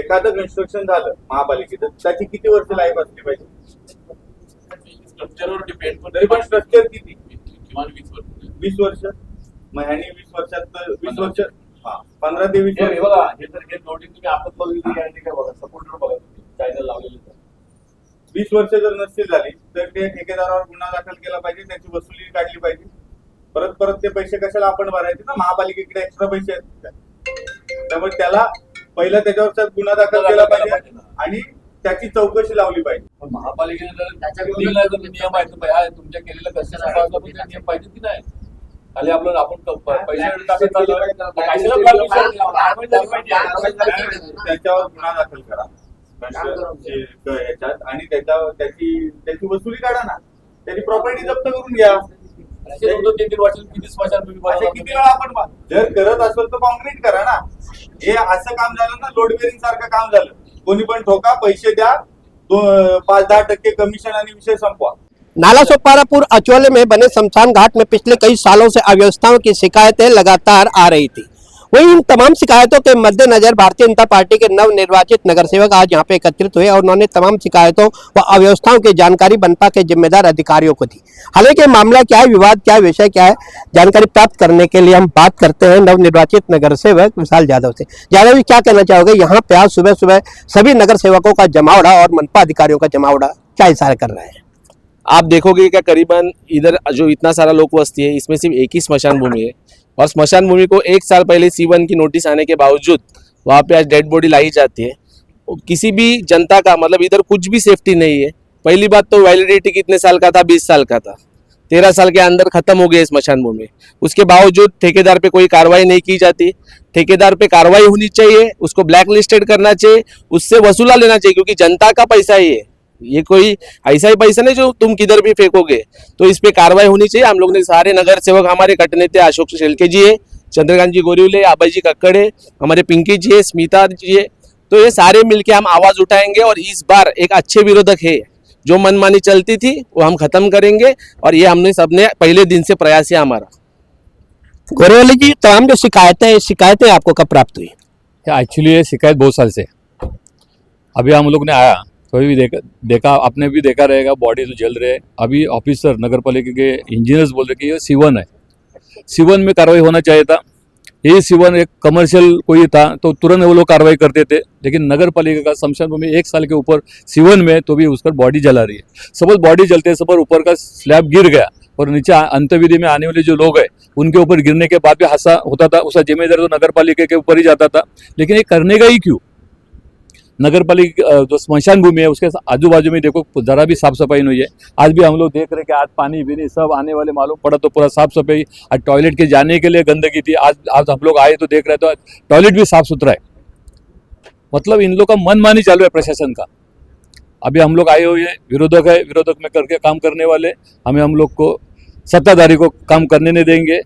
एखादं कन्स्ट्रक्शन झालं महापालिकेचं, त्याची किती वर्ष लाईफ असली पाहिजे? स्ट्रक्चरवर डिपेंड, तरी पण स्ट्रक्चर किती? किमान 20 वर्ष. 20 वर्ष. मग ह्यानी 20 वर्षात 20 वर्ष 15 ते 20 वर्ष. बघा हे तर हे नोटिस तुम्ही आपण बघितली गॅरंटी काय बघा, सपोर्टर बघा चॅनल लावलेले. 20 वर्ष जर नसतील झाली तर ते ठेकेदारावर गुन्हा दाखल केला पाहिजे, त्याची वसुली काढली पाहिजे. परत ते पैसे कशाला आपण भरायचे ना, महापालिकेकडे एक्स्ट्रा पैसे आहेत. त्यामुळे त्याला पहिला त्याच्यावर गुन्हा दाखल केला पाहिजे आणि त्याची चौकशी लावली पाहिजे. पण महापालिकेने जर नियम आहेत तर तुमच्या केलेल्या कष्टाचा नियम पाहिजे की नाही? खाली आपल्याला आपण त्याच्यावर गुन्हा दाखल करा ह्याच्यात आणि त्याची वसुली काढा ना, त्याची प्रॉपर्टी जप्त करून घ्या. किती वेळा आपण जर करत असेल तर कॉन्क्रीट करा ना. हे असं काम झालं ना, लोड बेरिंग सारखं काम झालं. कोणी पण ठोका, पैसे द्या, 5-10% कमिशन आणि विषय संपवा. नाला सोपारापुर अचौले में बने शमशान घाट में पिछले कई सालों से अव्यवस्थाओं की शिकायतें लगातार आ रही थी। वहीं इन तमाम शिकायतों के मद्देनजर भारतीय जनता पार्टी के नवनिर्वाचित नगर सेवक आज यहां पे एकत्रित हुए और उन्होंने तमाम शिकायतों व अव्यवस्थाओं की जानकारी मनपा के जिम्मेदार अधिकारियों को दी। हालांकि मामला क्या है, विवाद क्या है, विषय क्या है, जानकारी प्राप्त करने के लिए हम बात करते हैं नवनिर्वाचित नगर सेवक विशाल यादव से। यादव जी, क्या कहना चाहोगे? यहाँ पे आज सुबह सुबह सभी नगर सेवकों का जमावड़ा और मनपा अधिकारियों का जमावड़ा क्या इशारा कर रहे हैं? आप देखोगे क्या करीबन इधर जो इतना सारा लोक वस्ती है इसमें सिर्फ एक ही स्मशान भूमि है और स्मशान भूमि को 1 साल पहले C1 की नोटिस आने के बावजूद वहाँ पे आज डेड बॉडी लाई जाती है। किसी भी जनता का मतलब इधर कुछ भी सेफ्टी नहीं है। पहली बात तो वैलिडिटी कितने साल का था? 20 साल का था। 13 साल के अंदर खत्म हो गए स्मशान भूमि। उसके बावजूद ठेकेदार पे कोई कार्रवाई नहीं की जाती। ठेकेदार पे कार्रवाई होनी चाहिए, उसको ब्लैक लिस्टेड करना चाहिए, उससे वसूला लेना चाहिए क्योंकि जनता का पैसा ही है। ये कोई ऐसा ही पैसा नहीं जो तुम किधर भी फेंकोगे। तो इस पे कार्रवाई होनी चाहिए। हम लोग ने सारे नगर सेवक, हमारे कट नेता अशोक शेलके जी है, चंद्रकांत जी गोरिवले, आबाई जी कक्कड़ है, हमारे पिंकी जी है, स्मिता जी है, तो ये सारे मिलके हम आवाज उठाएंगे और इस बार एक अच्छे विरोधक है। जो मनमानी चलती थी वो हम खत्म करेंगे और ये हमने सबने पहले दिन से प्रयास है हमारा। गोरेवले जी, तमाम जो शिकायतें आपको कब प्राप्त हुई? एक्चुअली ये शिकायत बहुत साल से, अभी हम लोग ने आया तो भी देखा आपने भी देखा रहेगा, बॉडी तो जल रहे। अभी ऑफिसर नगर पालिका के इंजीनियर्स बोल रहे कि ये C1 है, C1 में कार्रवाई होना चाहिए था। यही C1 एक कमर्शियल कोई था तो तुरंत वो लोग कार्रवाई करते थे, लेकिन नगर पालिका का शमशान भूमि 1 साल के ऊपर C1 में तो भी उसका बॉडी जला रही है। सपोज बॉडी जलते सपोज ऊपर का स्लैब गिर गया और नीचे अंत्यविधि में आने वाले जो लोग हैं उनके ऊपर गिरने के बाद भी हादसा होता था, उसका जिम्मेदार तो नगर पालिका के ऊपर ही जाता था। लेकिन ये करने का ही क्यों? नगर पालिका जो स्मशान भूमि है उसके आजू बाजू में देखो जरा भी साफ सफाई नहीं है। आज भी हम लोग देख रहे हैं कि आज पानी भी सब आने वाले मालूम पड़ा तो पूरा साफ सफाई। आज टॉयलेट के जाने के लिए गंदगी थी, आज हम लोग आए तो देख रहे तो टॉयलेट भी साफ सुथरा है। मतलब इन लोग का मनमानी चालू है प्रशासन का। अभी हम लोग आए हुए विरोधक है, विरोधक में करके काम करने वाले, हम लोग को सत्ताधारी को काम करने नहीं देंगे।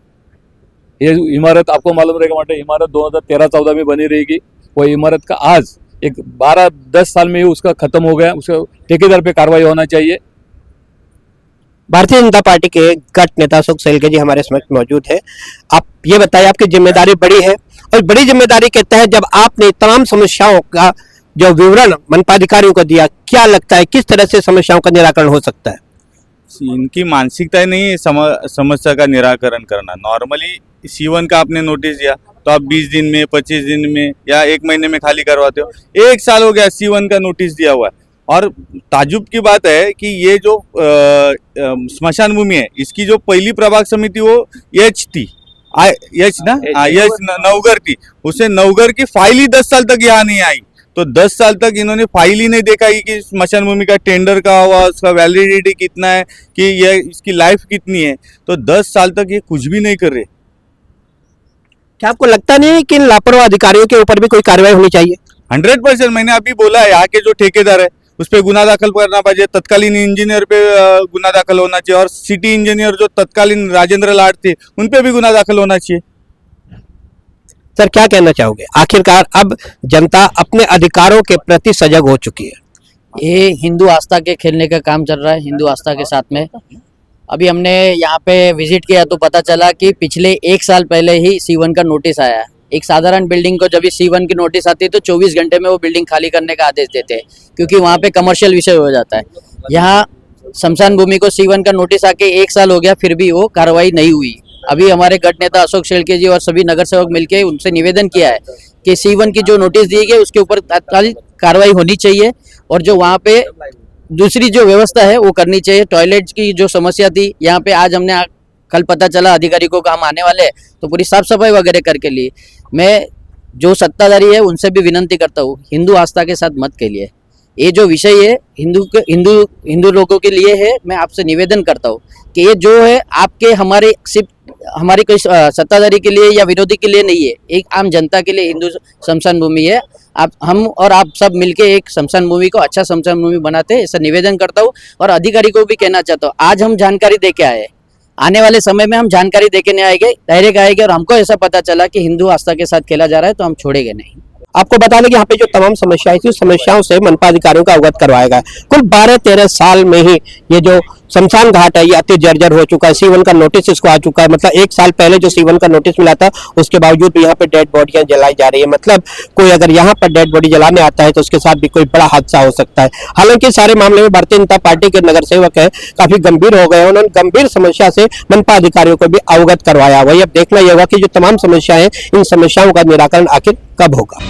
ये इमारत आपको मालूम रहेगा, इमारत 2013-14 में बनी रहेगी। वो इमारत का आज एक 12-10 साल में ही उसका खत्म हो गया। उसका ठेकेदार पे कार्रवाई होना चाहिए। भारतीय जनता पार्टी के गट नेता अशोक शेलके जी हमारे समक्ष मौजूद है। आप ये बताइए, आपकी जिम्मेदारी बड़ी है और बड़ी जिम्मेदारी के तहत जब आपने तमाम समस्याओं का जो विवरण मनपा अधिकारियों को दिया, क्या लगता है किस तरह से समस्याओं का निराकरण हो सकता है? इनकी मानसिकता नहीं है समस्या का निराकरण करना। नॉर्मली C1 का आपने नोटिस दिया तो आप 20 दिन में, 25 दिन में या 1 महीने में खाली करवाते हो। 1 साल हो गया C1 का नोटिस दिया हुआ है। और ताजुब की बात है कि ये जो स्मशान भूमि है इसकी जो पहली प्रभाग समिति वो H थी, नवगर थी। उसे नवगर की फाइल ही 10 साल तक यहाँ नहीं आई। तो 10 साल तक इन्होंने फाइल ही नहीं देखा कि स्मशान भूमि का टेंडर का हुआ, उसका वैलिडिटी कितना है, कि ये इसकी लाइफ कितनी है। तो 10 साल तक ये कुछ भी नहीं कर रहे। क्या आपको लगता नहीं है कि इन लापरवाह अधिकारियों के ऊपर भी कोई कार्रवाई होनी चाहिए? 100% मैंने अभी बोला है, यहाँ के जो ठेकेदार है उस पर गुना दाखल करना चाहिए। तत्कालीन इंजीनियर पे गुना दाखल होना चाहिए और सिटी इंजीनियर जो तत्कालीन राजेंद्र लाड थे उन पे भी गुना दाखल होना चाहिए। सर, क्या कहना चाहोगे? आखिरकार अब जनता अपने अधिकारों के प्रति सजग हो चुकी है। ये हिंदू आस्था के खेलने का काम चल रहा है, हिंदू आस्था के साथ में। अभी हमने यहाँ पे विजिट किया तो पता चला कि पिछले 1 साल पहले ही C1 का नोटिस आया है। एक साधारण बिल्डिंग को जब C1 की नोटिस आती है तो 24 घंटे में वो बिल्डिंग खाली करने का आदेश देते हैं, क्योंकि वहाँ पे कमर्शियल विषय हो जाता है। यहाँ शमशान भूमि को C1 का नोटिस आके 1 साल हो गया, फिर भी वो कार्रवाई नहीं हुई। अभी हमारे गढ़ नेता अशोक शेल्के जी और सभी नगर सेवक मिलकर उनसे निवेदन किया है कि C1 की जो नोटिस दी गई उसके ऊपर तात्कालिक कार्रवाई होनी चाहिए, और जो वहाँ पे दूसरी जो व्यवस्था है वो करनी चाहिए। टॉयलेट की जो समस्या थी यहाँ पे, आज हमने कल पता चला अधिकारी को हम आने वाले हैं तो पूरी साफ सफाई वगैरह करके लिए। मैं जो सत्ताधारी है उनसे भी विनंती करता हूँ, हिंदू आस्था के साथ मत खेलिए। ये जो विषय है हिंदू लोगों के लिए है। मैं आपसे निवेदन करता हूँ कि ये जो है आपके हमारे सिर्फ हमारी कोई सत्ताधारी के लिए या विरोधी के लिए नहीं है, एक आम जनता के लिए हिंदू शमशान भूमि है। हम और आप सब मिलके एक शमशान भूमि को अच्छा शमशान भूमि बनाते हैं, ऐसा निवेदन करता हूँ। और अधिकारी को भी कहना चाहता हूँ, आज हम जानकारी दे के आए, आने वाले समय में हम जानकारी देके नहीं आएंगे, डायरेक्ट आएंगे। और हमको ऐसा पता चला कि हिंदू आस्था के साथ खेला जा रहा है तो हम छोड़ेंगे नहीं। आपको बता दें कि यहाँ पे जो तमाम समस्याएं थी उस समस्याओं से मनपा अधिकारियों का अवगत करवाया गया। कुल 12-13 साल में ही ये जो शमशान घाट है ये अति जर्जर हो चुका है। C1 का नोटिस इसको आ चुका है, मतलब 1 साल पहले जो C1 का नोटिस मिला था उसके बावजूद भी यहाँ पे डेड बॉडियां जलाई जा रही है। मतलब कोई अगर यहाँ पर डेड बॉडी जलाने आता है तो उसके साथ भी कोई बड़ा हादसा हो सकता है। हालांकि सारे मामले में भारतीय जनता पार्टी के नगर सेवक है काफी गंभीर हो गए, उन्होंने गंभीर समस्या से मनपा अधिकारियों को भी अवगत करवाया। वही अब देखना यह होगा कि जो तमाम समस्याएं, इन समस्याओं का निराकरण आखिर कब होगा।